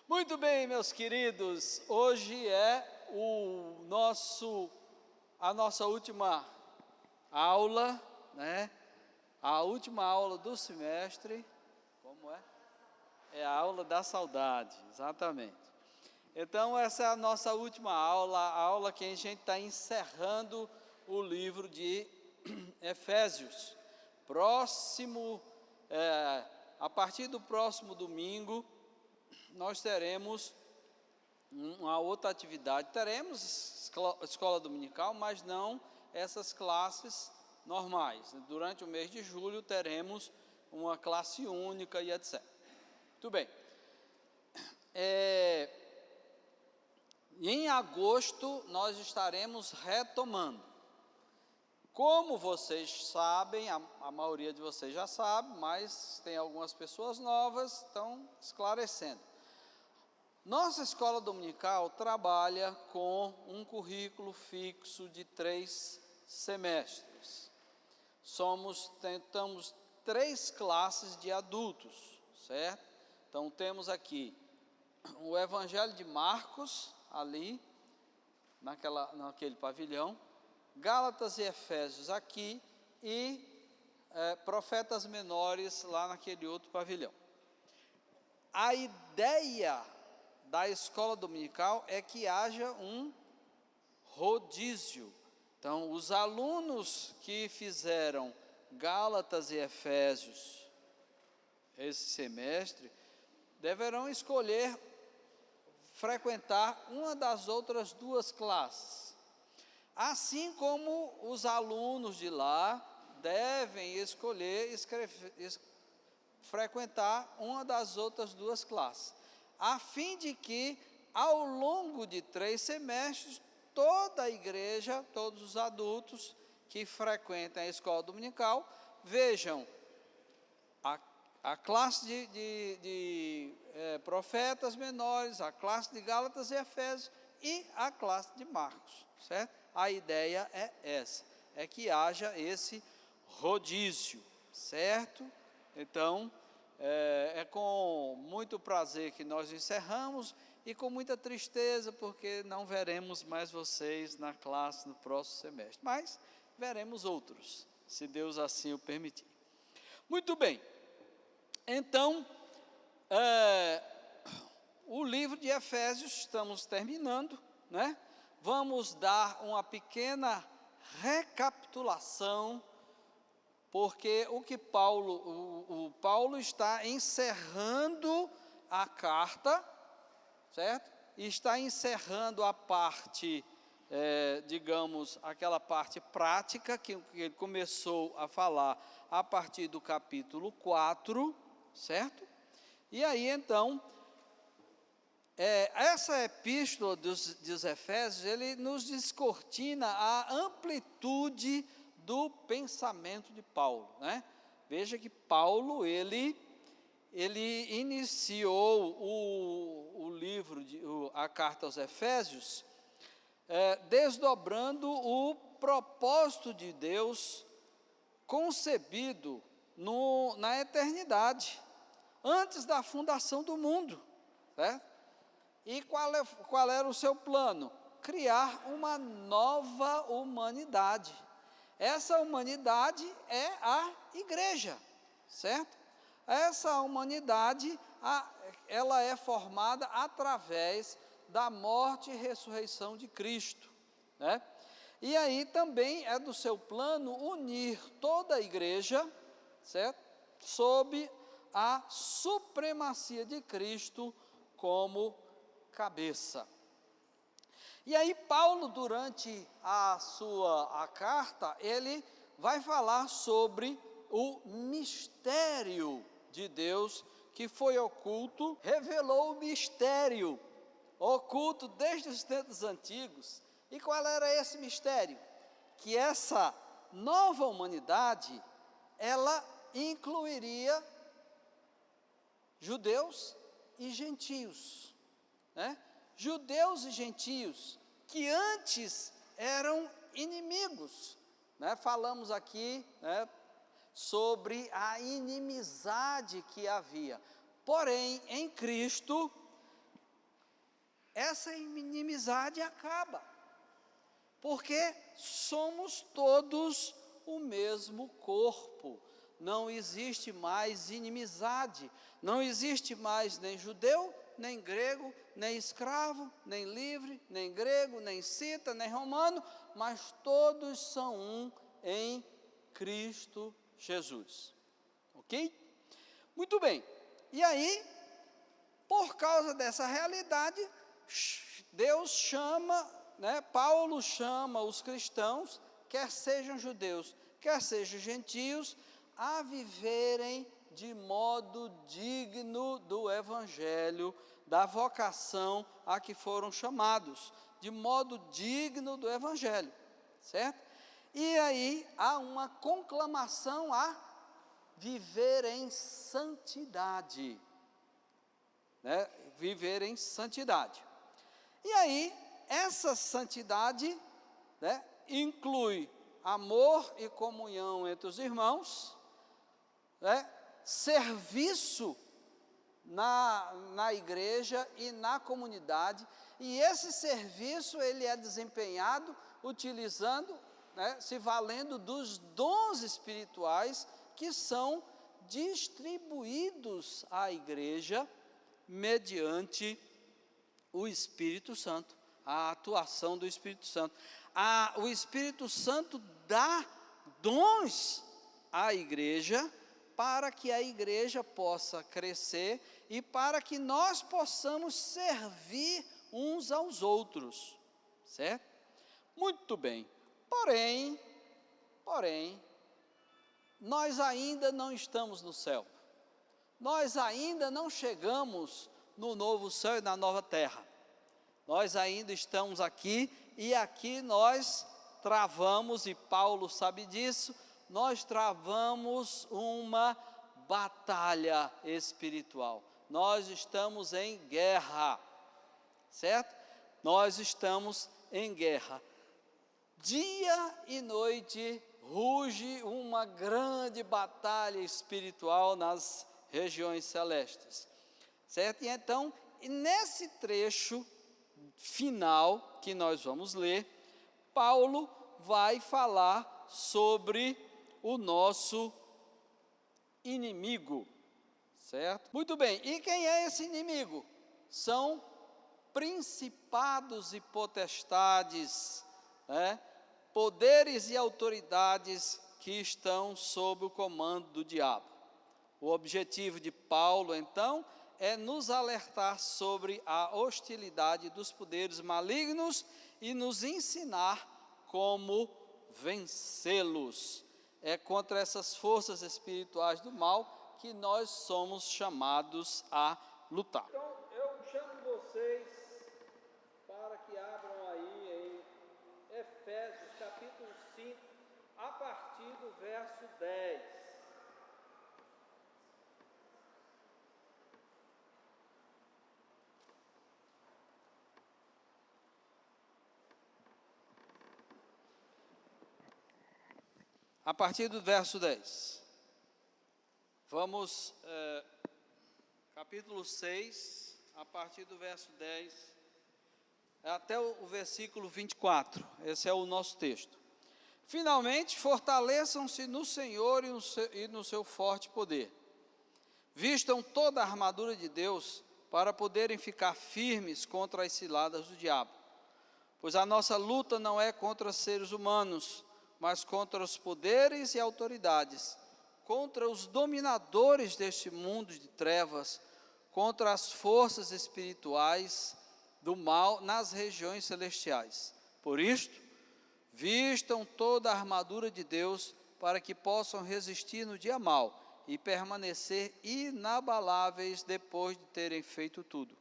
Muito bem, meus queridos, hoje é a nossa última aula, né? A última aula do semestre. Como é? É a aula da saudade, exatamente. Então, essa é a nossa última aula, a aula que a gente está encerrando o livro de Efésios. A partir do próximo domingo, nós teremos uma outra atividade. Teremos escola dominical, mas não essas classes normais. Durante o mês de julho teremos uma classe única e etc. Muito bem. Em agosto nós estaremos retomando. Como vocês sabem, a maioria de vocês já sabe, mas tem algumas pessoas novas, estão esclarecendo. Nossa escola dominical trabalha com um currículo fixo de 3 semestres. Tentamos 3 classes de adultos, certo? Então temos aqui o Evangelho de Marcos, ali, naquele pavilhão, Gálatas e Efésios aqui e Profetas Menores lá naquele outro pavilhão. A ideia da escola dominical é que haja um rodízio. Então, os alunos que fizeram Gálatas e Efésios esse semestre deverão escolher frequentar uma das outras 2 classes. Assim como os alunos de lá devem escolher frequentar uma das outras 2 classes, a fim de que, ao longo de 3 semestres, toda a igreja, todos os adultos que frequentam a escola dominical, vejam a classe de profetas menores, a classe de Gálatas e Efésios e a classe de Marcos, certo? A ideia é essa, é que haja esse rodízio, certo? Então, é com muito prazer que nós encerramos e com muita tristeza, porque não veremos mais vocês na classe no próximo semestre, mas veremos outros, se Deus assim o permitir. Muito bem, então, o livro de Efésios estamos terminando, né? Vamos dar uma pequena recapitulação, porque o Paulo está encerrando a carta, certo? E está encerrando a parte, digamos, aquela parte prática que ele começou a falar a partir do capítulo 4, certo? E aí, então, essa epístola dos Efésios, ele nos descortina a amplitude do pensamento de Paulo, né? Veja que Paulo, ele iniciou o livro, a carta aos Efésios, desdobrando o propósito de Deus concebido na eternidade, antes da fundação do mundo, certo? E qual era o seu plano? Criar uma nova humanidade. Essa humanidade é a igreja, certo? Essa humanidade, ela é formada através da morte e ressurreição de Cristo, né? E aí também é do seu plano unir toda a igreja, certo? Sob a supremacia de Cristo como cabeça. E aí Paulo, durante a carta, ele vai falar sobre o mistério de Deus que foi oculto, revelou o mistério oculto desde os tempos antigos. E qual era esse mistério? Que essa nova humanidade, ela incluiria judeus e gentios, né? Judeus e gentios que antes eram inimigos, né? Falamos aqui, né, sobre a inimizade que havia. Porém, em Cristo, essa inimizade acaba, porque somos todos o mesmo corpo. Não existe mais inimizade, não existe mais nem judeu, nem grego, nem escravo, nem livre, nem grego, nem cita, nem romano, mas todos são um em Cristo Jesus. Ok? Muito bem. E aí, por causa dessa realidade, Deus chama, Paulo chama os cristãos, quer sejam judeus, quer sejam gentios, a viverem de modo digno do Evangelho, da vocação a que foram chamados, de modo digno do Evangelho, certo? E aí há uma conclamação a viver em santidade, viver em santidade. E aí, essa santidade, inclui amor e comunhão entre os irmãos, serviço na igreja e na comunidade, e esse serviço ele é desempenhado utilizando, se valendo dos dons espirituais que são distribuídos à igreja mediante o Espírito Santo, a atuação do Espírito Santo. O Espírito Santo dá dons à igreja para que a igreja possa crescer e para que nós possamos servir uns aos outros, certo? Muito bem. Porém, nós ainda não estamos no céu. Nós ainda não chegamos no novo céu e na nova terra. Nós ainda estamos aqui e aqui nós travamos, e Paulo sabe disso, nós travamos uma batalha espiritual. Nós estamos em guerra, certo? Nós estamos em guerra. Dia e noite ruge uma grande batalha espiritual nas regiões celestes, certo? E então, nesse trecho final que nós vamos ler, Paulo vai falar sobre o nosso inimigo, certo? Muito bem, e quem é esse inimigo? São principados e potestades, poderes e autoridades que estão sob o comando do diabo. O objetivo de Paulo, então, é nos alertar sobre a hostilidade dos poderes malignos e nos ensinar como vencê-los. É contra essas forças espirituais do mal que nós somos chamados a lutar. Então, eu chamo vocês para que abram aí em Efésios, capítulo 5, a partir do verso 10. A partir do verso 10. Vamos, capítulo 6, a partir do verso 10, até o versículo 24. Esse é o nosso texto. Finalmente, fortaleçam-se no Senhor e no seu forte poder. Vistam toda a armadura de Deus para poderem ficar firmes contra as ciladas do diabo. Pois a nossa luta não é contra seres humanos, mas contra os poderes e autoridades, contra os dominadores deste mundo de trevas, contra as forças espirituais do mal nas regiões celestiais. Por isto, vistam toda a armadura de Deus para que possam resistir no dia mau e permanecer inabaláveis depois de terem feito tudo.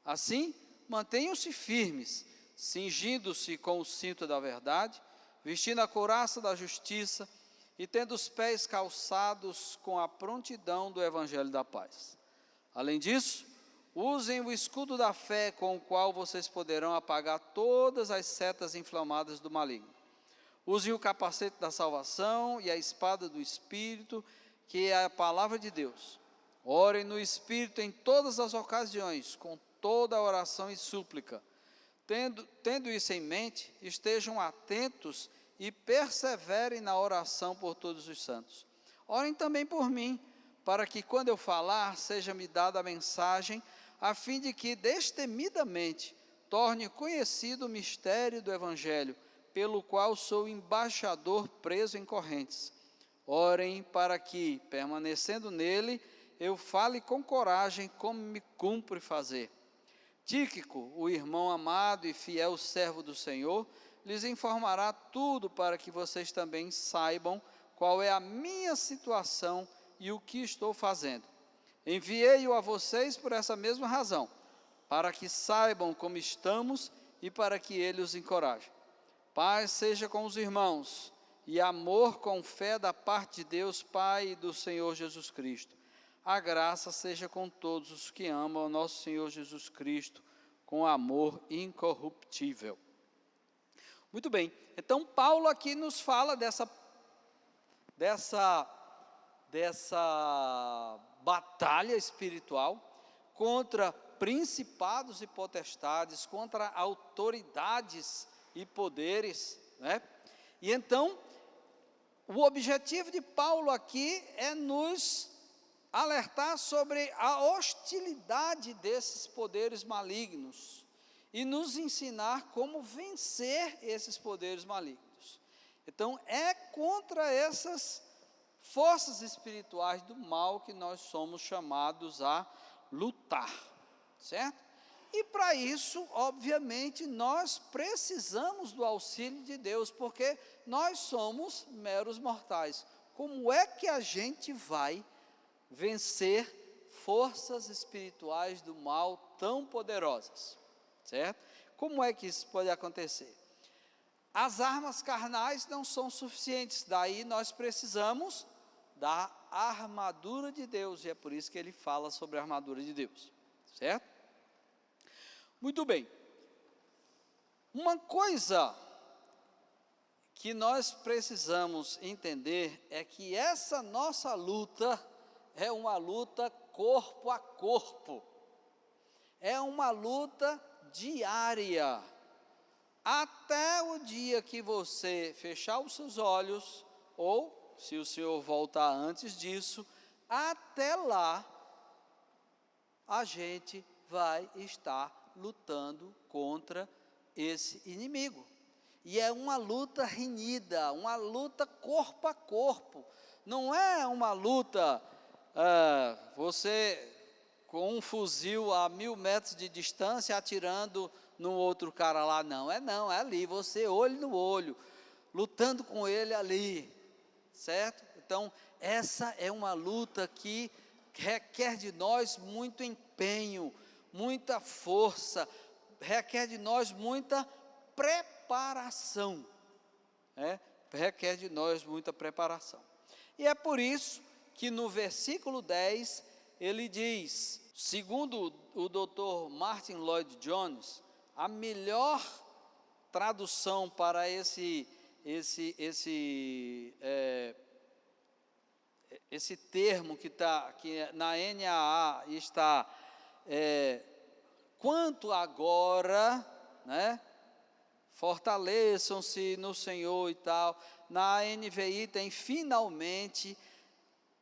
Assim, mantenham-se firmes, cingindo-se com o cinto da verdade, vestindo a couraça da justiça e tendo os pés calçados com a prontidão do evangelho da paz. Além disso, usem o escudo da fé com o qual vocês poderão apagar todas as setas inflamadas do maligno. Usem o capacete da salvação e a espada do Espírito, que é a palavra de Deus. Orem no Espírito em todas as ocasiões, com toda oração e súplica. Tendo isso em mente, estejam atentos e perseverem na oração por todos os santos. Orem também por mim, para que quando eu falar, seja-me dada a mensagem, a fim de que destemidamente torne conhecido o mistério do Evangelho, pelo qual sou embaixador preso em correntes. Orem para que, permanecendo nele, eu fale com coragem como me cumpre fazer. Tíquico, o irmão amado e fiel servo do Senhor, lhes informará tudo para que vocês também saibam qual é a minha situação e o que estou fazendo. Enviei-o a vocês por essa mesma razão, para que saibam como estamos e para que ele os encoraje. Paz seja com os irmãos e amor com fé da parte de Deus Pai e do Senhor Jesus Cristo. A graça seja com todos os que amam o nosso Senhor Jesus Cristo com amor incorruptível. Muito bem, então Paulo aqui nos fala dessa batalha espiritual contra principados e potestades, contra autoridades e poderes, né? E então, o objetivo de Paulo aqui é nos alertar sobre a hostilidade desses poderes malignos e nos ensinar como vencer esses poderes malignos. Então, é contra essas forças espirituais do mal que nós somos chamados a lutar, certo? E para isso, obviamente, nós precisamos do auxílio de Deus, porque nós somos meros mortais. Como é que a gente vai vencer forças espirituais do mal tão poderosas, certo? Como é que isso pode acontecer? As armas carnais não são suficientes, daí nós precisamos da armadura de Deus, e é por isso que ele fala sobre a armadura de Deus, certo? Muito bem, uma coisa que nós precisamos entender é que essa nossa luta é uma luta corpo a corpo, é uma luta diária, até o dia que você fechar os seus olhos, ou se o Senhor voltar antes disso, até lá a gente vai estar lutando contra esse inimigo. E é uma luta renhida, uma luta corpo a corpo. Não é uma luta, você com um fuzil a 1000 metros de distância atirando no outro cara lá, não. É ali, você olho no olho, lutando com ele ali, certo? Então, essa é uma luta que requer de nós muito empenho, muita força, requer de nós muita preparação, requer de nós muita preparação. E é por isso que no versículo 10, ele diz, segundo o Dr. Martin Lloyd-Jones, a melhor tradução para esse termo que na NAA está, quanto agora, né, fortaleçam-se no Senhor e tal. Na NVI tem finalmente.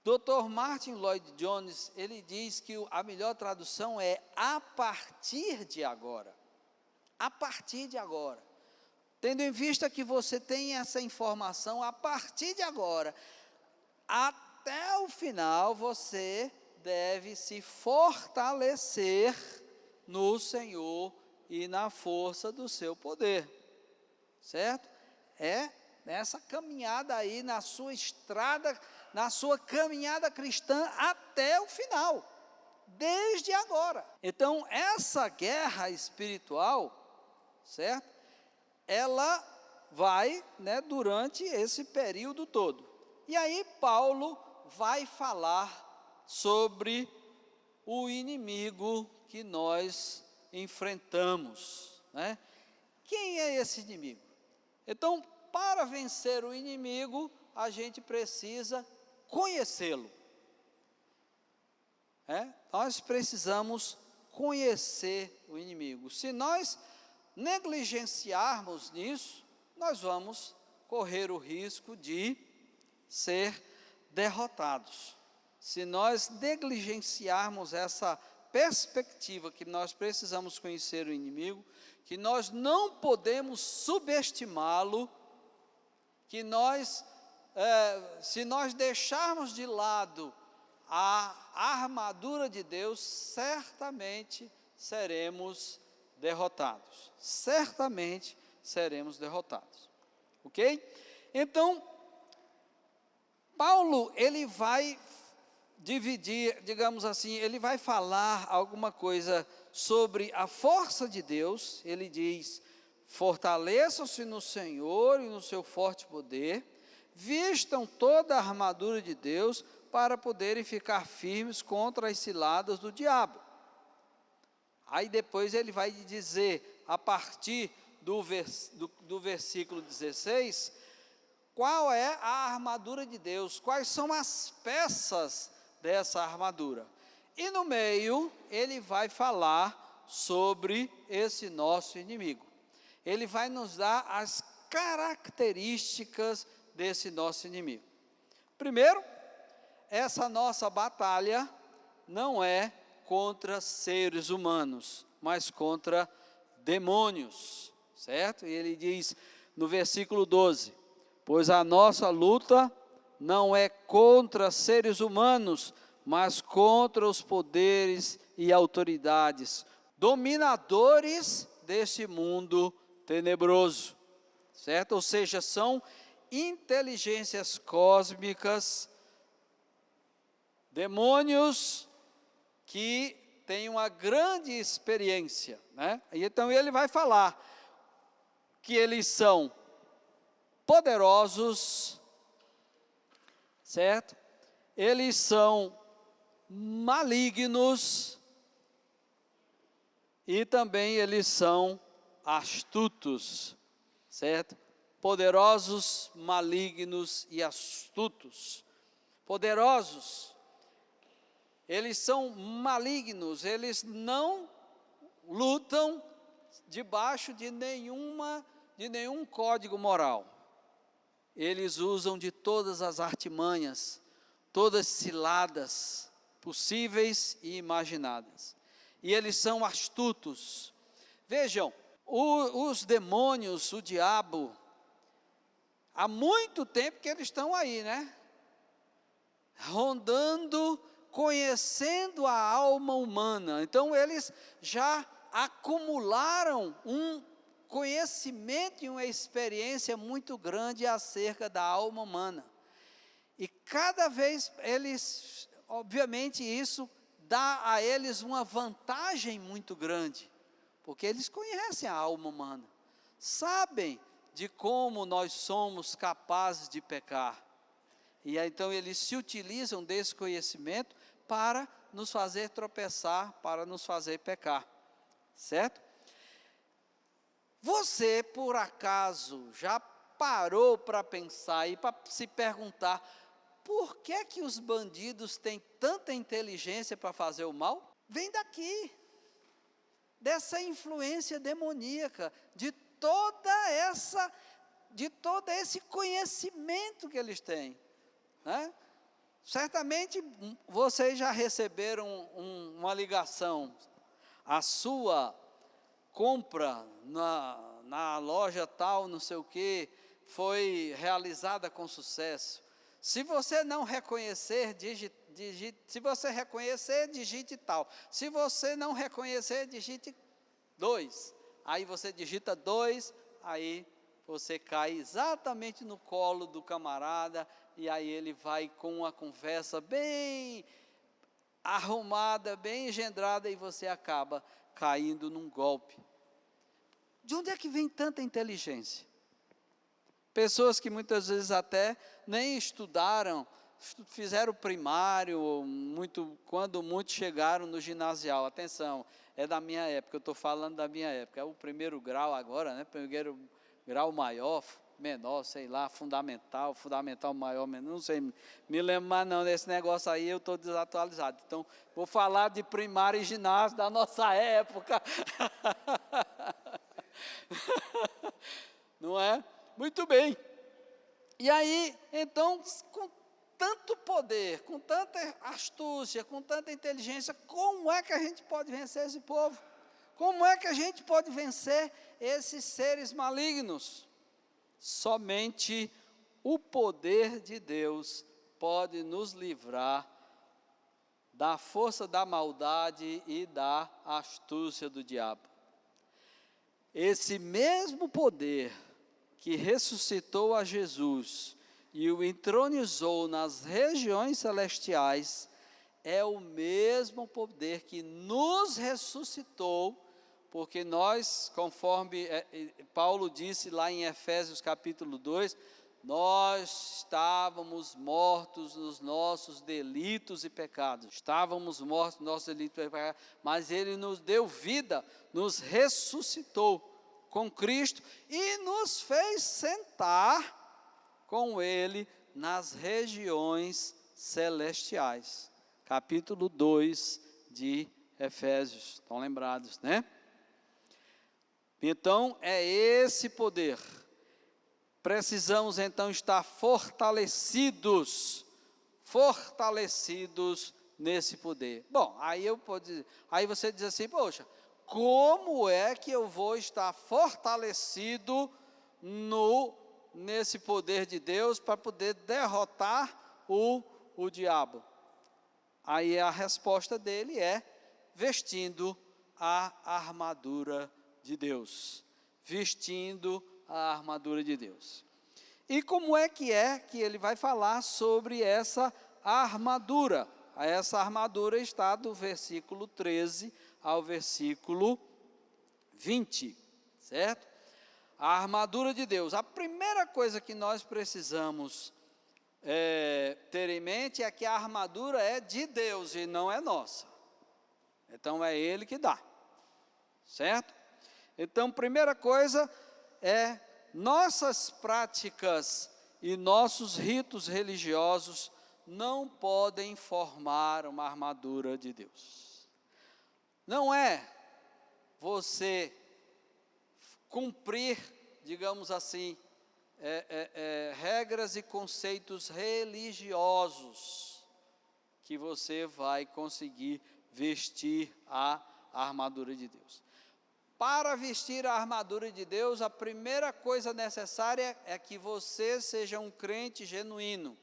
Dr. Martin Lloyd-Jones, ele diz que a melhor tradução é a partir de agora. A partir de agora. Tendo em vista que você tem essa informação, a partir de agora, até o final, você deve se fortalecer no Senhor e na força do seu poder, certo? É nessa caminhada aí, na sua estrada, na sua caminhada cristã até o final, desde agora. Então, essa guerra espiritual, certo? Ela vai, durante esse período todo. E aí Paulo vai falar sobre o inimigo que nós enfrentamos, né? Quem é esse inimigo? Então, para vencer o inimigo, a gente precisa conhecê-lo. Nós precisamos conhecer o inimigo. Se nós negligenciarmos nisso, nós vamos correr o risco de ser derrotados. Se nós negligenciarmos essa perspectiva que nós precisamos conhecer o inimigo, que nós não podemos subestimá-lo, que se nós deixarmos de lado a armadura de Deus, certamente seremos derrotados. Certamente seremos derrotados. Ok? Então, Paulo, ele vai dividir, digamos assim, ele vai falar alguma coisa sobre a força de Deus. Ele diz: fortaleçam-se no Senhor e no seu forte poder, vistam toda a armadura de Deus para poderem ficar firmes contra as ciladas do diabo. Aí depois ele vai dizer, a partir do versículo 16, qual é a armadura de Deus, quais são as peças dessa armadura. E no meio, ele vai falar sobre esse nosso inimigo. Ele vai nos dar as características desse nosso inimigo. Primeiro, essa nossa batalha não é contra seres humanos, mas contra demônios, certo? E ele diz no versículo 12, pois a nossa luta não é contra seres humanos, mas contra os poderes e autoridades, dominadores deste mundo tenebroso, certo? Ou seja, são inteligências cósmicas, demônios que têm uma grande experiência, né? E então ele vai falar que eles são poderosos, certo? Eles são malignos e também eles são astutos, certo? Poderosos, malignos e astutos. Poderosos, eles são malignos, eles não lutam debaixo de nenhum código moral. Eles usam de todas as artimanhas, todas ciladas possíveis e imaginadas. E eles são astutos. Vejam, os demônios, o diabo, há muito tempo que eles estão aí, né? Rondando, conhecendo a alma humana. Então eles já acumularam um conhecimento e uma experiência muito grande acerca da alma humana. E cada vez eles, obviamente isso dá a eles uma vantagem muito grande, porque eles conhecem a alma humana, sabem de como nós somos capazes de pecar. E então eles se utilizam desse conhecimento para nos fazer tropeçar, para nos fazer pecar, certo? Você, por acaso, já parou para pensar e para se perguntar, por que que os bandidos têm tanta inteligência para fazer o mal? Vem daqui, dessa influência demoníaca, de todo esse conhecimento que eles têm, né? Certamente vocês já receberam uma ligação, a sua compra na loja tal, não sei o que, foi realizada com sucesso. Se você não reconhecer, se você reconhecer, digite tal. Se você não reconhecer, digite 2. Aí você digita 2, aí você cai exatamente no colo do camarada, e aí ele vai com uma conversa bem arrumada, bem engendrada, e você acaba caindo num golpe. De onde é que vem tanta inteligência? Pessoas que muitas vezes até nem estudaram, fizeram primário, quando muitos chegaram no ginasial. Atenção, é da minha época, eu estou falando da minha época. É o primeiro grau agora, né? Primeiro grau maior, menor, sei lá, fundamental maior, menor, não sei, me lembro mais não desse negócio aí, eu estou desatualizado. Então, vou falar de primário e ginásio da nossa época. Não é? Muito bem. E aí, então, com tanto poder, com tanta astúcia, com tanta inteligência, como é que a gente pode vencer esse povo? Como é que a gente pode vencer esses seres malignos? Somente o poder de Deus pode nos livrar da força da maldade e da astúcia do diabo. Esse mesmo poder que ressuscitou a Jesus e o entronizou nas regiões celestiais, é o mesmo poder que nos ressuscitou, porque nós, conforme Paulo disse lá em Efésios capítulo 2, nós estávamos mortos nos nossos delitos e pecados. Estávamos mortos nos nossos delitos e pecados, mas Ele nos deu vida, nos ressuscitou com Cristo e nos fez sentar com Ele nas regiões celestiais. Capítulo 2 de Efésios. Estão lembrados, né? Então, é esse poder. Precisamos, então, estar fortalecidos nesse poder. Bom, aí você diz assim, poxa, como é que eu vou estar fortalecido nesse poder de Deus para poder derrotar o diabo? Aí a resposta dele é vestindo a armadura de Deus. Vestindo a armadura de Deus. E como é que ele vai falar sobre essa armadura? Essa armadura está do versículo 13 ao versículo 20, certo? A armadura de Deus. A primeira coisa que nós precisamos ter em mente é que a armadura é de Deus e não é nossa. Então é Ele que dá, certo? Então, primeira coisa é nossas práticas e nossos ritos religiosos não podem formar uma armadura de Deus. Não é você cumprir, digamos assim, regras e conceitos religiosos que você vai conseguir vestir a armadura de Deus. Para vestir a armadura de Deus, a primeira coisa necessária é que você seja um crente genuíno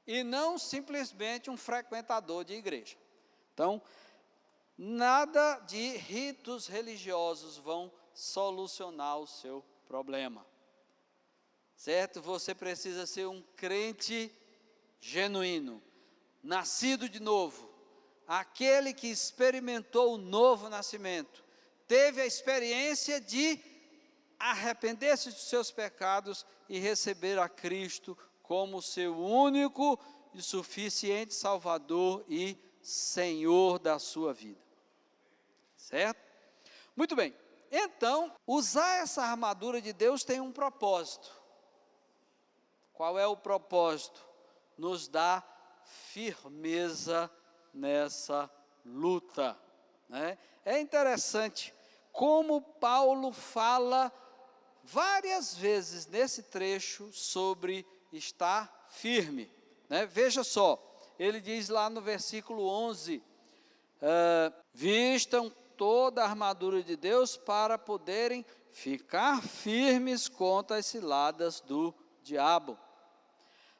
e não simplesmente um frequentador de igreja. Então, nada de ritos religiosos vão solucionar o seu problema, certo? Você precisa ser um crente genuíno, nascido de novo, aquele que experimentou o novo nascimento, teve a experiência de arrepender-se dos seus pecados e receber a Cristo como seu único e suficiente Salvador e Senhor da sua vida, certo? Muito bem, então, usar essa armadura de Deus tem um propósito. Qual é o propósito? Nos dá firmeza nessa luta, né? É interessante como Paulo fala várias vezes nesse trecho sobre estar firme, né? Veja só, ele diz lá no versículo 11, vistam toda a armadura de Deus para poderem ficar firmes contra as ciladas do diabo,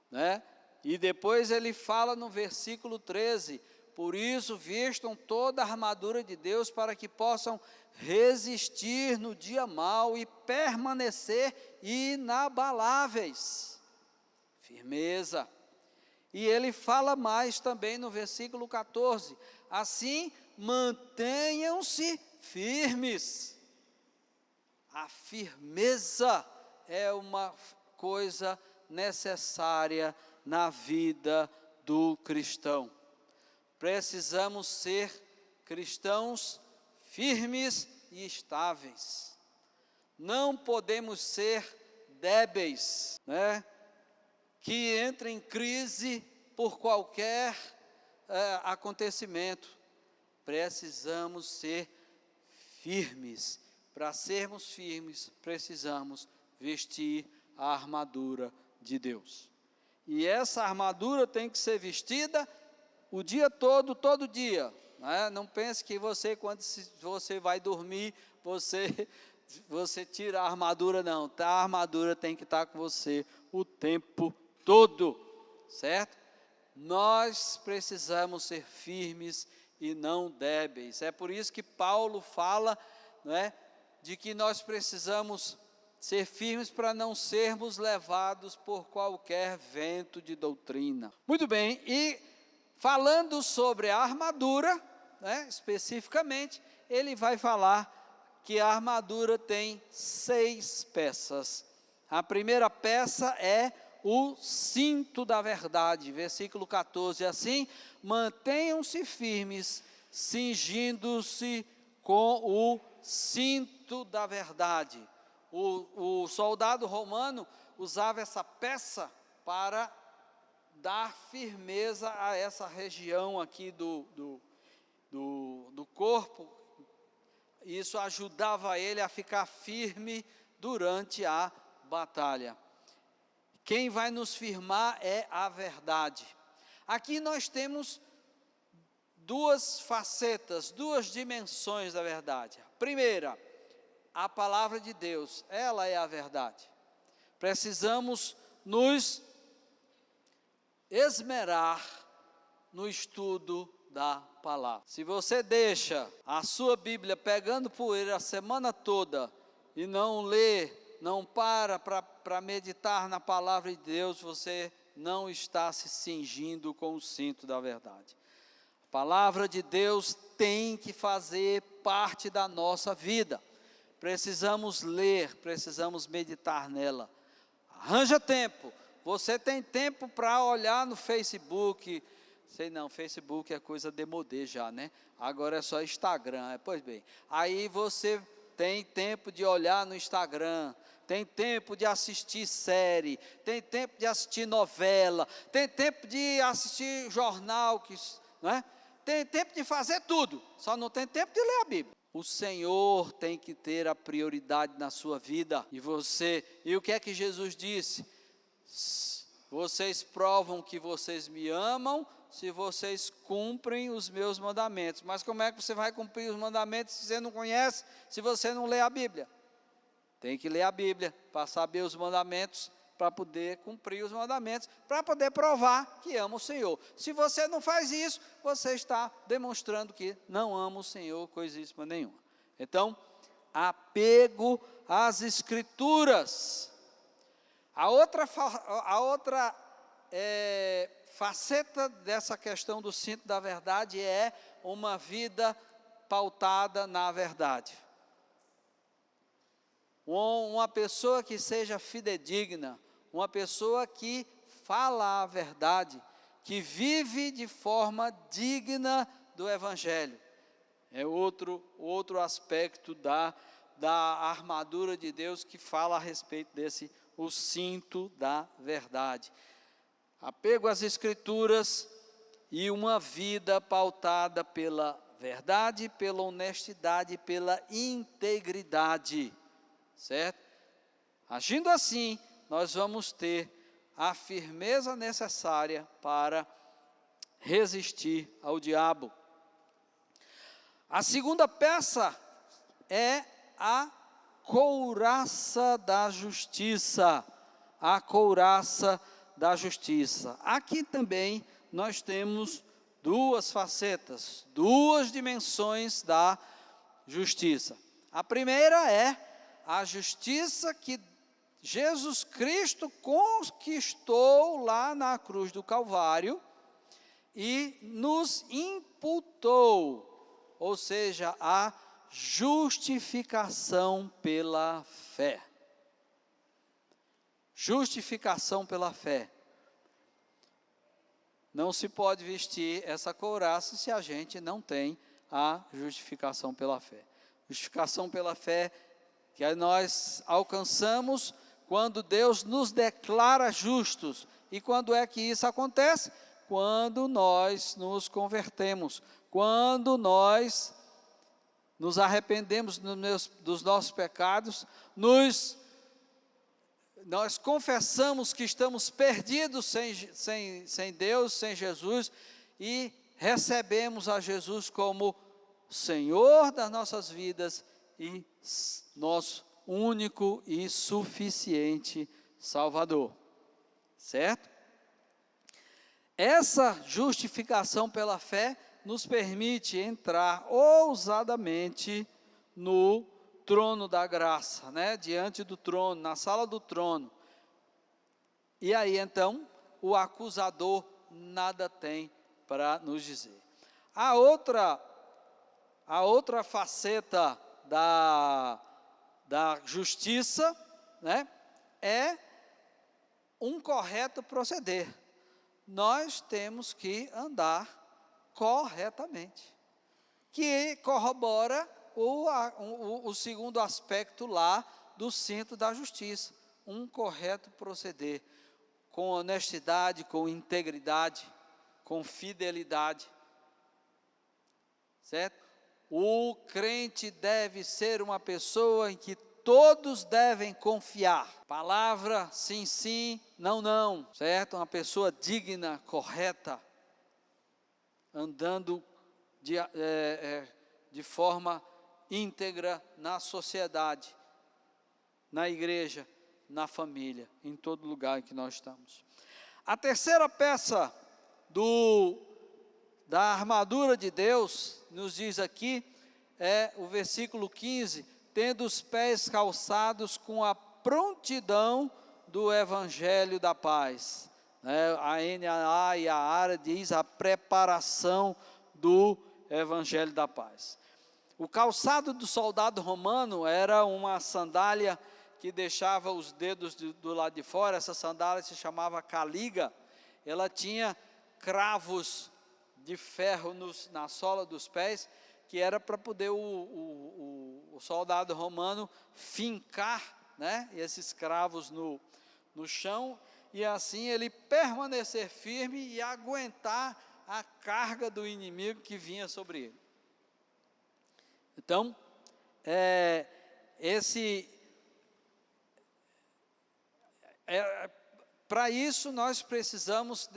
né? E depois ele fala no versículo 13, por isso vistam toda a armadura de Deus para que possam resistir no dia mau e permanecer inabaláveis. Firmeza. E ele fala mais também no versículo 14, assim mantenham-se firmes. A firmeza é uma coisa necessária na vida do cristão. Precisamos ser cristãos firmes e estáveis. Não podemos ser débeis, né? Que entram em crise por qualquer acontecimento. Precisamos ser firmes. Para sermos firmes, precisamos vestir a armadura de Deus. E essa armadura tem que ser vestida o dia todo, todo dia. Né? Não pense que você, quando você vai dormir, você tira a armadura, não. Tá? A armadura tem que estar com você o tempo todo, certo? Nós precisamos ser firmes e não débeis. É por isso que Paulo fala, né, de que nós precisamos ser firmes para não sermos levados por qualquer vento de doutrina. Muito bem, e falando sobre a armadura, né, especificamente, ele vai falar que a armadura tem 6 peças. A primeira peça é o cinto da verdade, versículo 14, assim: mantenham-se firmes, cingindo-se com o cinto da verdade. O soldado romano usava essa peça para dar firmeza a essa região aqui do corpo. Isso ajudava ele a ficar firme durante a batalha. Quem vai nos firmar é a verdade. Aqui nós temos 2 facetas, 2 dimensões da verdade. Primeira, a palavra de Deus, ela é a verdade. Precisamos nos esmerar no estudo da palavra. Se você deixa a sua Bíblia pegando poeira a semana toda e não lê, não para meditar na palavra de Deus, você não está se cingindo com o cinto da verdade. A palavra de Deus tem que fazer parte da nossa vida. Precisamos ler, precisamos meditar nela. Arranja tempo. Você tem tempo para olhar no Facebook. Sei não, Facebook é coisa demodê já, né? Agora é só Instagram. Pois bem, aí você tem tempo de olhar no Instagram, tem tempo de assistir série, tem tempo de assistir novela, tem tempo de assistir jornal, não é? Tem tempo de fazer tudo, só não tem tempo de ler a Bíblia. O Senhor tem que ter a prioridade na sua vida. E o que é que Jesus disse? Vocês provam que vocês me amam se vocês cumprem os meus mandamentos. Mas como é que você vai cumprir os mandamentos se você não conhece, se você não lê a Bíblia? Tem que ler a Bíblia para saber os mandamentos, para poder cumprir os mandamentos, para poder provar que ama o Senhor. Se você não faz isso, você está demonstrando que não ama o Senhor, coisíssima nenhuma. Então, apego às Escrituras. A outra faceta dessa questão do cinto da verdade é uma vida pautada na verdade. Uma pessoa que seja fidedigna, uma pessoa que fala a verdade, que vive de forma digna do Evangelho. É outro aspecto da armadura de Deus que fala a respeito desse, o cinto da verdade. Apego às Escrituras e uma vida pautada pela verdade, pela honestidade, pela integridade, certo? Agindo assim, nós vamos ter a firmeza necessária para resistir ao diabo. A segunda peça é a couraça da justiça. A couraça da justiça. Aqui também nós temos 2 facetas, 2 dimensões da justiça. A primeira é a justiça que Jesus Cristo conquistou lá na cruz do Calvário e nos imputou, ou seja, a justificação pela fé. Justificação pela fé. Não se pode vestir essa couraça se a gente não tem a justificação pela fé. Justificação pela fé que nós alcançamos quando Deus nos declara justos. E quando é que isso acontece? Quando nós nos convertemos, quando nós nos arrependemos dos nossos pecados, nós confessamos que estamos perdidos sem Deus, sem Jesus, e recebemos a Jesus como Senhor das nossas vidas e nosso único e suficiente Salvador, certo? Essa justificação pela fé nos permite entrar ousadamente no trono da graça, né? Diante do trono, na sala do trono. E aí então, o acusador nada tem para nos dizer. A outra faceta da justiça, né, é um correto proceder. Nós temos que andar corretamente, que corrobora o segundo aspecto lá do cinto da justiça, um correto proceder, com honestidade, com integridade, com fidelidade, certo? O crente deve ser uma pessoa em que todos devem confiar. Palavra sim, sim, não, não, certo? Uma pessoa digna, correta, andando de forma íntegra na sociedade, na igreja, na família, em todo lugar em que nós estamos. A terceira peça da armadura de Deus, nos diz aqui, é o versículo 15, tendo os pés calçados com a prontidão do evangelho da paz. A NAA e a ARA diz a preparação do evangelho da paz. O calçado do soldado romano era uma sandália que deixava os dedos do lado de fora. Essa sandália se chamava caliga. Ela tinha cravos de ferro na sola dos pés, que era para poder o soldado romano fincar, né, esses cravos no chão, e assim ele permanecer firme e aguentar a carga do inimigo que vinha sobre ele. Então, para isso nós precisamos,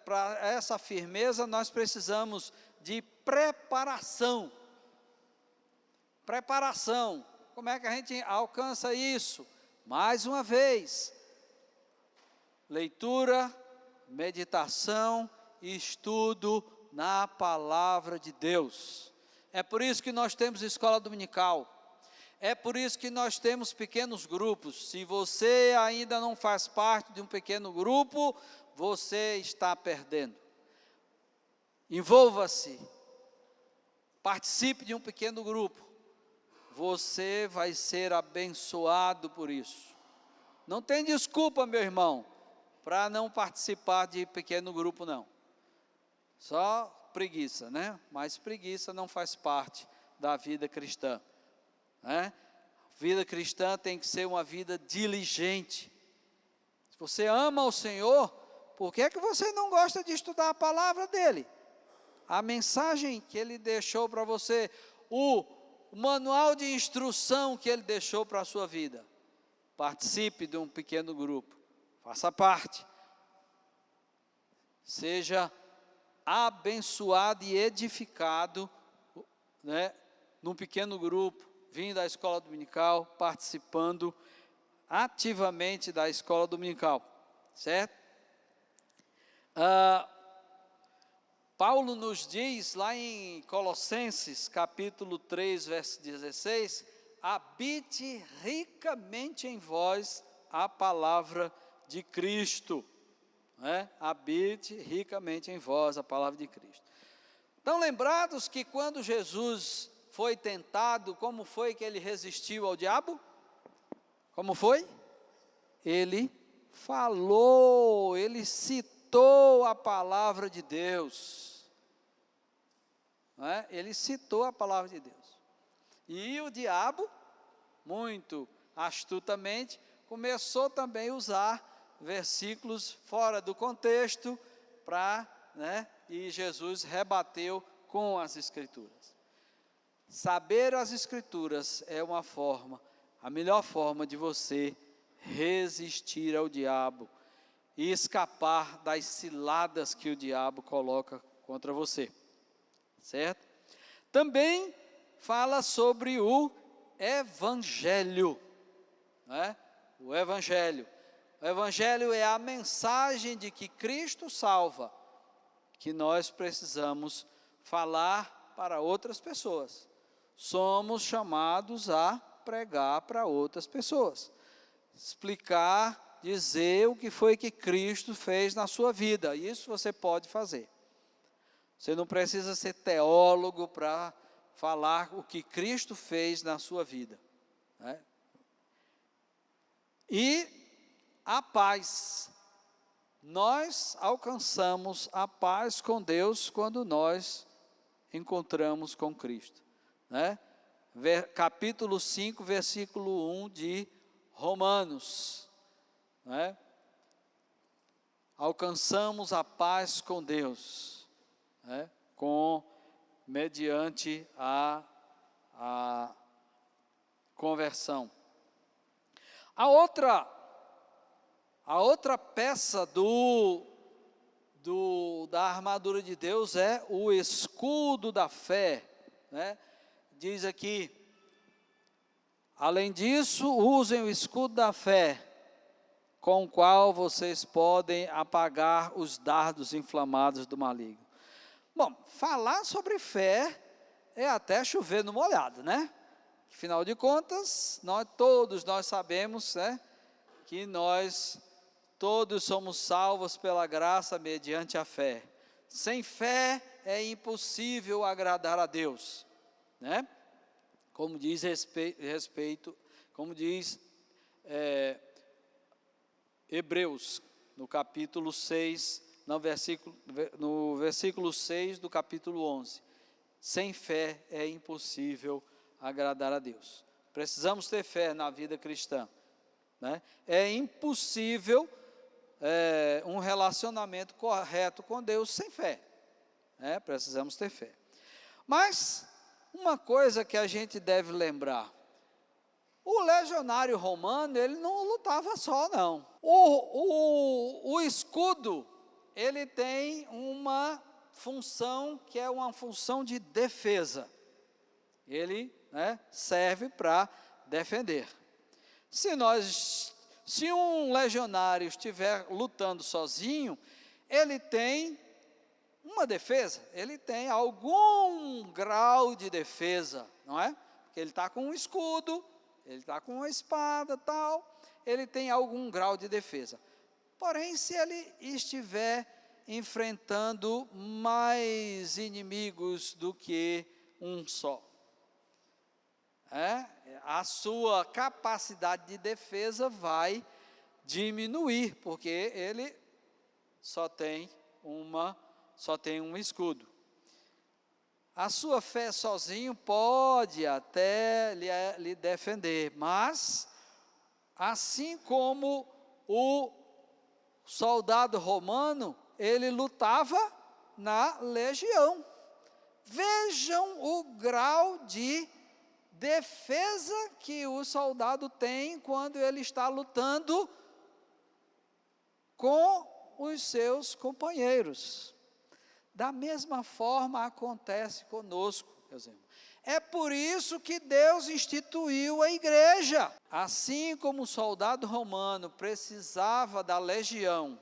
para essa firmeza, nós precisamos de preparação. Preparação. Como é que a gente alcança isso? Mais uma vez, leitura, meditação e estudo na palavra de Deus. É por isso que nós temos escola dominical. É por isso que nós temos pequenos grupos. Se você ainda não faz parte de um pequeno grupo, você está perdendo. Envolva-se. Participe de um pequeno grupo. Você vai ser abençoado por isso. Não tem desculpa, meu irmão, para não participar de pequeno grupo, não. Só preguiça, né? Mas preguiça não faz parte da vida cristã, né? Vida cristã tem que ser uma vida diligente. Se você ama o Senhor, por que você não gosta de estudar a palavra dele? A mensagem que ele deixou para você, o manual de instrução que ele deixou para a sua vida. Participe de um pequeno grupo, faça parte. Seja abençoado e edificado, né, num pequeno grupo, vindo da escola dominical, participando ativamente da escola dominical, certo? Paulo nos diz lá em Colossenses, capítulo 3, verso 16, habite ricamente em vós a palavra de Cristo, né? Habite ricamente em vós a palavra de Cristo. Estão lembrados que quando Jesus foi tentado, como foi que ele resistiu ao diabo? Como foi? Ele falou, ele citou a palavra de Deus, né? Ele citou a palavra de Deus. E o diabo, muito astutamente, começou também a usar versículos fora do contexto e Jesus rebateu com as Escrituras. Saber as Escrituras é a melhor forma de você resistir ao diabo e escapar das ciladas que o diabo coloca contra você, certo? Também fala sobre o Evangelho, O Evangelho. O Evangelho é a mensagem de que Cristo salva, que nós precisamos falar para outras pessoas. Somos chamados a pregar para outras pessoas, explicar, dizer o que foi que Cristo fez na sua vida. Isso você pode fazer. Você não precisa ser teólogo para falar o que Cristo fez na sua vida, E a paz. Nós alcançamos a paz com Deus quando nós encontramos com Cristo, Capítulo 5, versículo 1 de Romanos, Alcançamos a paz com Deus, mediante a conversão. A outra peça da armadura de Deus é o escudo da fé, Diz aqui, além disso, usem o escudo da fé, com o qual vocês podem apagar os dardos inflamados do maligno. Bom, falar sobre fé é até chover no molhado, Afinal de contas, todos nós sabemos, que nós todos somos salvos pela graça mediante a fé. Sem fé é impossível agradar a Deus, Como diz Hebreus, no capítulo 6, no versículo 6 do capítulo 11. Sem fé é impossível agradar a Deus. Precisamos ter fé na vida cristã, É impossível um relacionamento correto com Deus sem fé, Precisamos ter fé. Mas uma coisa que a gente deve lembrar: o legionário romano, ele não lutava só, não. O escudo, ele tem uma função que é uma função de defesa. Ele serve para defender. Se um legionário estiver lutando sozinho, ele tem uma defesa, ele tem algum grau de defesa, não é? Porque ele está com um escudo, ele está com uma espada, ele tem algum grau de defesa. Porém, se ele estiver enfrentando mais inimigos do que um só, a sua capacidade de defesa vai diminuir, porque ele só tem um escudo. A sua fé sozinho pode até lhe defender, mas assim como o soldado romano, ele lutava na legião. Vejam o grau de defesa que o soldado tem quando ele está lutando com os seus companheiros. Da mesma forma acontece conosco, meus irmãos. É por isso que Deus instituiu a igreja. Assim como o soldado romano precisava da legião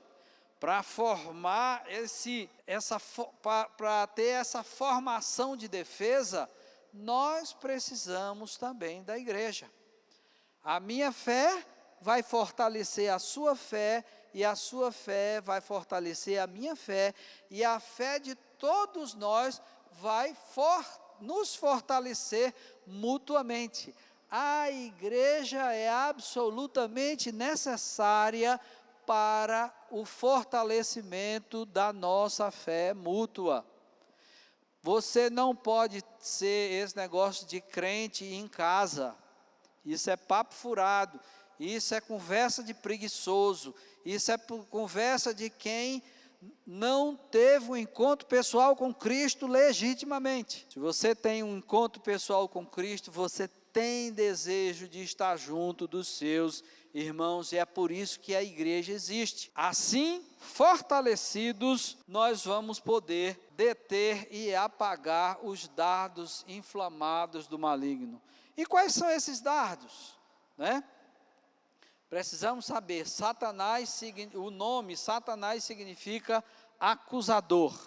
para formar para ter essa formação de defesa, nós precisamos também da igreja. A minha fé vai fortalecer a sua fé, e a sua fé vai fortalecer a minha fé, e a fé de todos nós vai nos fortalecer mutuamente. A igreja é absolutamente necessária para o fortalecimento da nossa fé mútua. Você não pode ser esse negócio de crente em casa. Isso é papo furado. Isso é conversa de preguiçoso. Isso é conversa de quem não teve um encontro pessoal com Cristo legitimamente. Se você tem um encontro pessoal com Cristo, você tem desejo de estar junto dos seus irmãos, e é por isso que a igreja existe. Assim, fortalecidos, nós vamos poder deter e apagar os dardos inflamados do maligno. E quais são esses dardos? Precisamos saber, o nome Satanás significa acusador,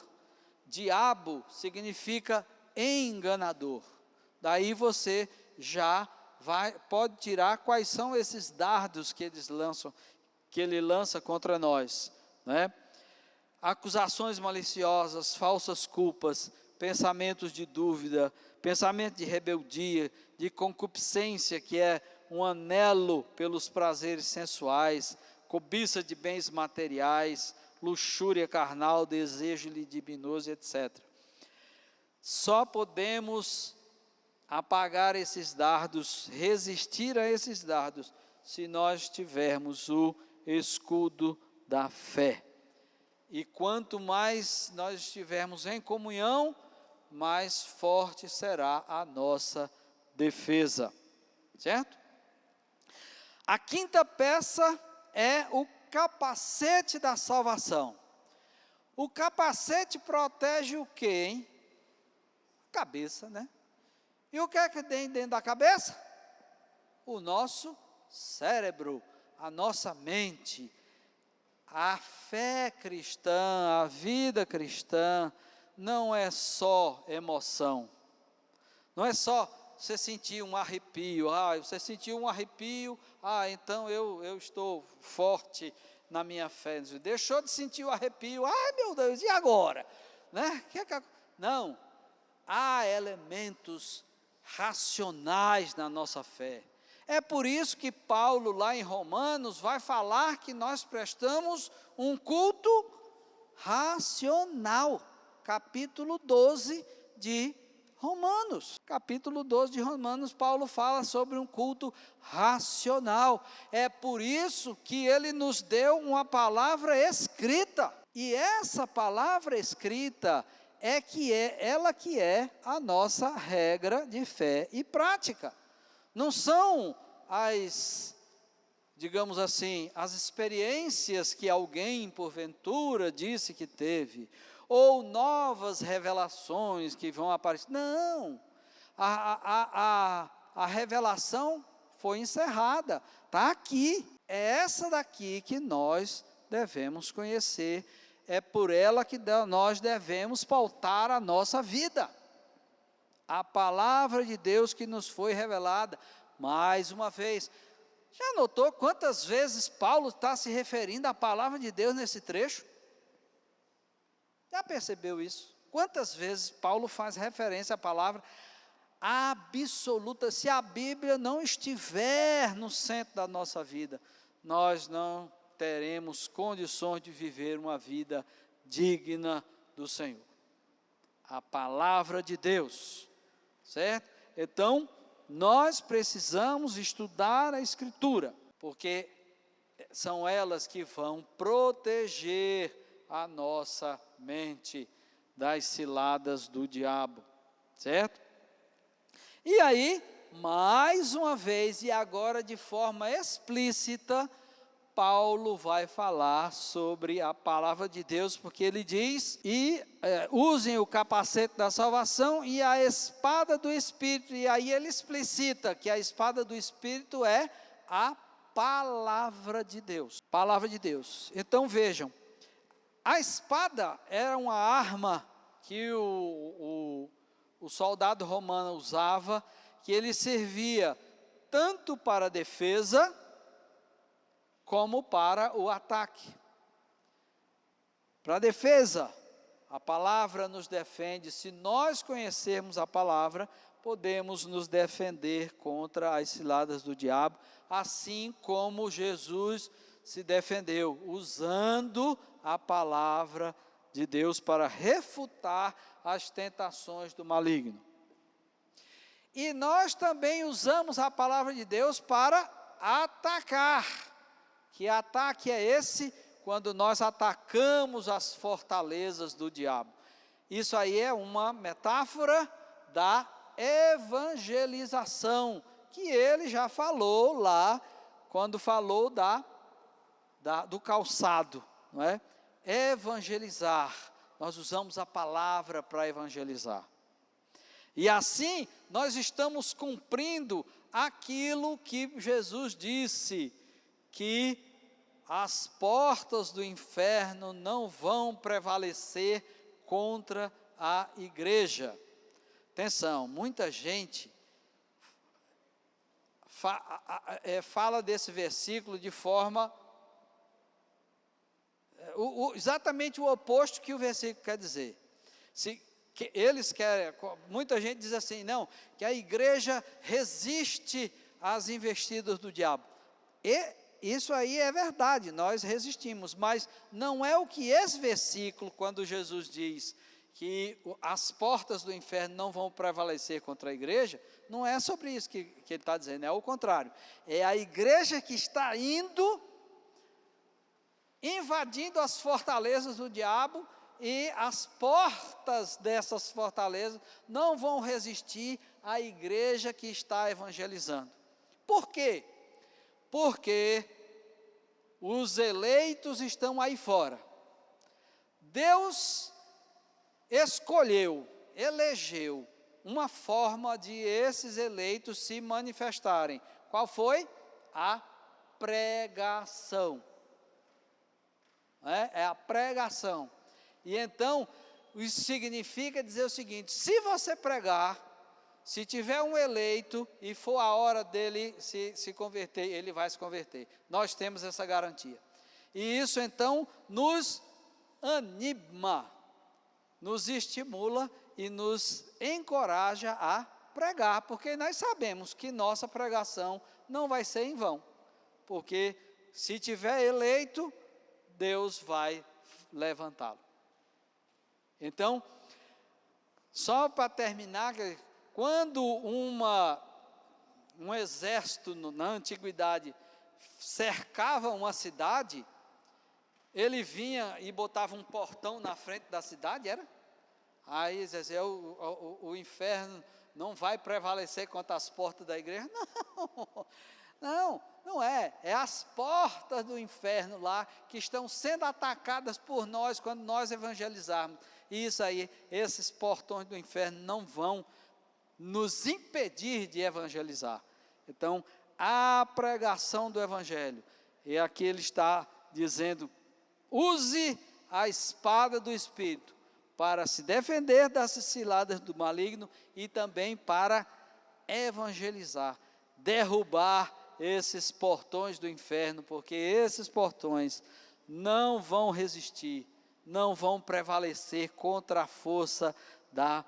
diabo significa enganador. Daí você já pode tirar quais são esses dardos que ele lança contra nós, Acusações maliciosas, falsas culpas, pensamentos de dúvida, pensamento de rebeldia, de concupiscência, que é um anelo pelos prazeres sensuais, cobiça de bens materiais, luxúria carnal, desejo libidinoso, etc. Só podemos apagar esses dardos, resistir a esses dardos, se nós tivermos o escudo da fé. E quanto mais nós estivermos em comunhão, mais forte será a nossa defesa, certo? A quinta peça é o capacete da salvação. O capacete protege o quê, hein? A cabeça, E o que é que tem dentro da cabeça? O nosso cérebro, a nossa mente. A fé cristã, a vida cristã, não é só emoção. Não é só você sentir um arrepio. Você sentiu um arrepio, então eu estou forte na minha fé. Deixou de sentir o arrepio, meu Deus, e agora? Não, há elementos racionais na nossa fé. É por isso que Paulo, lá em Romanos, vai falar que nós prestamos um culto racional. Capítulo 12 de Romanos. Capítulo 12 de Romanos, Paulo fala sobre um culto racional. É por isso que ele nos deu uma palavra escrita. E essa palavra escrita ela que é a nossa regra de fé e prática. Não são digamos assim, as experiências que alguém porventura disse que teve, ou novas revelações que vão aparecer. Não, a revelação foi encerrada, está aqui. É essa daqui que nós devemos conhecer, é por ela que nós devemos pautar a nossa vida. A palavra de Deus que nos foi revelada, mais uma vez. Já notou quantas vezes Paulo está se referindo à palavra de Deus nesse trecho? Já percebeu isso? Quantas vezes Paulo faz referência à palavra absoluta? Se a Bíblia não estiver no centro da nossa vida, nós não teremos condições de viver uma vida digna do Senhor. A palavra de Deus, certo? Então, nós precisamos estudar a Escritura, porque são elas que vão proteger a nossa mente das ciladas do diabo, certo? E aí, mais uma vez, e agora de forma explícita, Paulo vai falar sobre a palavra de Deus, porque ele diz, usem o capacete da salvação e a espada do Espírito, e aí ele explicita que a espada do Espírito é a palavra de Deus. Palavra de Deus. Então vejam, a espada era uma arma que o soldado romano usava, que ele servia tanto para a defesa, como para o ataque. Para a defesa, a palavra nos defende. Se nós conhecermos a palavra, podemos nos defender contra as ciladas do diabo, assim como Jesus se defendeu, usando a palavra de Deus para refutar as tentações do maligno. E nós também usamos a palavra de Deus para atacar. Que ataque é esse? Quando nós atacamos as fortalezas do diabo. Isso aí é uma metáfora da evangelização, que ele já falou lá, quando falou do calçado, não é? Evangelizar, nós usamos a palavra para evangelizar. E assim, nós estamos cumprindo aquilo que Jesus disse, que as portas do inferno não vão prevalecer contra a igreja. Atenção, muita gente fala desse versículo de forma exatamente o oposto que o versículo quer dizer. Eles querem, muita gente diz assim, não, que a igreja resiste às investidas do diabo. E isso aí é verdade, nós resistimos, mas não é o que esse versículo, quando Jesus diz que as portas do inferno não vão prevalecer contra a igreja, não é sobre isso que ele está dizendo, é o contrário. É a igreja que está indo, invadindo as fortalezas do diabo, e as portas dessas fortalezas não vão resistir à igreja que está evangelizando. Por quê? Porque os eleitos estão aí fora. Deus escolheu, elegeu uma forma de esses eleitos se manifestarem. Qual foi? A pregação. É a pregação. E então, isso significa dizer o seguinte: se você pregar, se tiver um eleito e for a hora dele se converter, ele vai se converter. Nós temos essa garantia. E isso então nos anima, nos estimula e nos encoraja a pregar, porque nós sabemos que nossa pregação não vai ser em vão, porque se tiver eleito, Deus vai levantá-lo. Então, só para terminar, quando um exército na antiguidade cercava uma cidade, ele vinha e botava um portão na frente da cidade, era? Aí dizia, o inferno não vai prevalecer contra as portas da igreja? Não é. É as portas do inferno lá que estão sendo atacadas por nós quando nós evangelizarmos. E isso aí, esses portões do inferno não vão nos impedir de evangelizar. Então, a pregação do evangelho, e aqui ele está dizendo, use a espada do Espírito para se defender das ciladas do maligno e também para evangelizar, derrubar esses portões do inferno, porque esses portões não vão resistir, não vão prevalecer contra a força da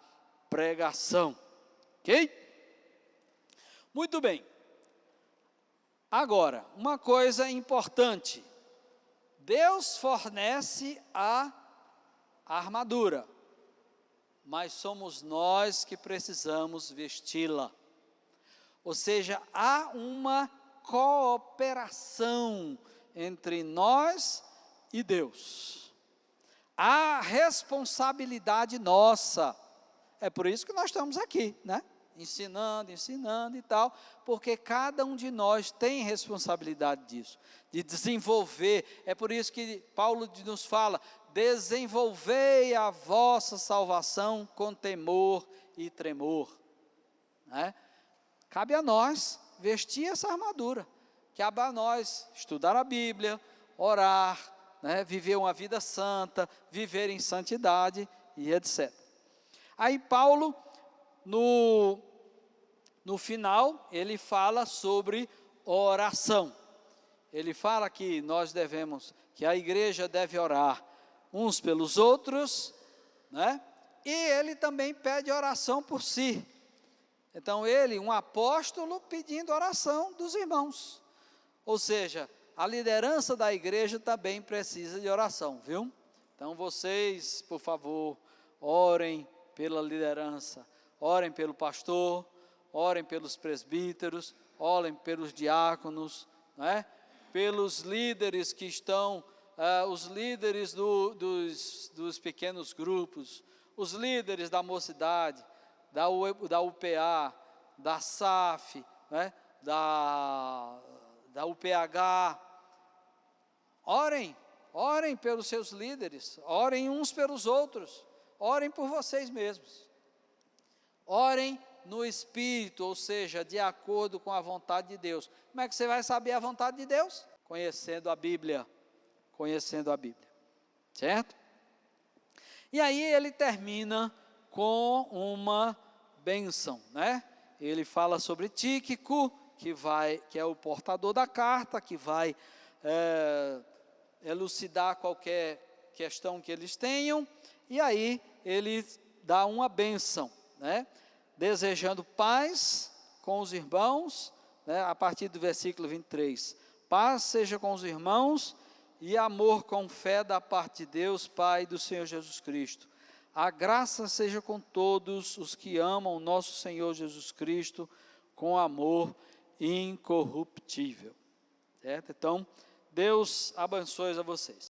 pregação. Ok? Muito bem. Agora, uma coisa importante. Deus fornece a armadura, mas somos nós que precisamos vesti-la. Ou seja, há uma cooperação entre nós e Deus. Há responsabilidade nossa. É por isso que nós estamos aqui, né? Ensinando e tal, porque cada um de nós tem responsabilidade disso, de desenvolver. É por isso que Paulo nos fala, desenvolvei a vossa salvação com temor e tremor, né? Cabe a nós vestir essa armadura, cabe a nós estudar a Bíblia, orar, né? Viver uma vida santa, viver em santidade e etc. Aí Paulo, no final, ele fala sobre oração. Ele fala que que a igreja deve orar uns pelos outros, né? E ele também pede oração por si. Então um apóstolo pedindo oração dos irmãos. Ou seja, a liderança da igreja também precisa de oração, viu? Então vocês, por favor, orem pela liderança, orem pelo pastor, orem pelos presbíteros, orem pelos diáconos, não é? Pelos líderes que estão, os líderes dos pequenos grupos, os líderes da mocidade, da UPA, da SAF, né? da UPH. Orem pelos seus líderes, orem uns pelos outros, orem por vocês mesmos. Orem no Espírito, ou seja, de acordo com a vontade de Deus. Como é que você vai saber a vontade de Deus? Conhecendo a Bíblia, certo? E aí ele termina com uma bênção, né? Ele fala sobre Tíquico, que é o portador da carta, que vai elucidar qualquer questão que eles tenham, e aí ele dá uma bênção, né? Desejando paz com os irmãos, né? A partir do versículo 23, paz seja com os irmãos, e amor com fé da parte de Deus, Pai, do Senhor Jesus Cristo. A graça seja com todos os que amam o nosso Senhor Jesus Cristo, com amor incorruptível. Certo? Então, Deus abençoe a vocês.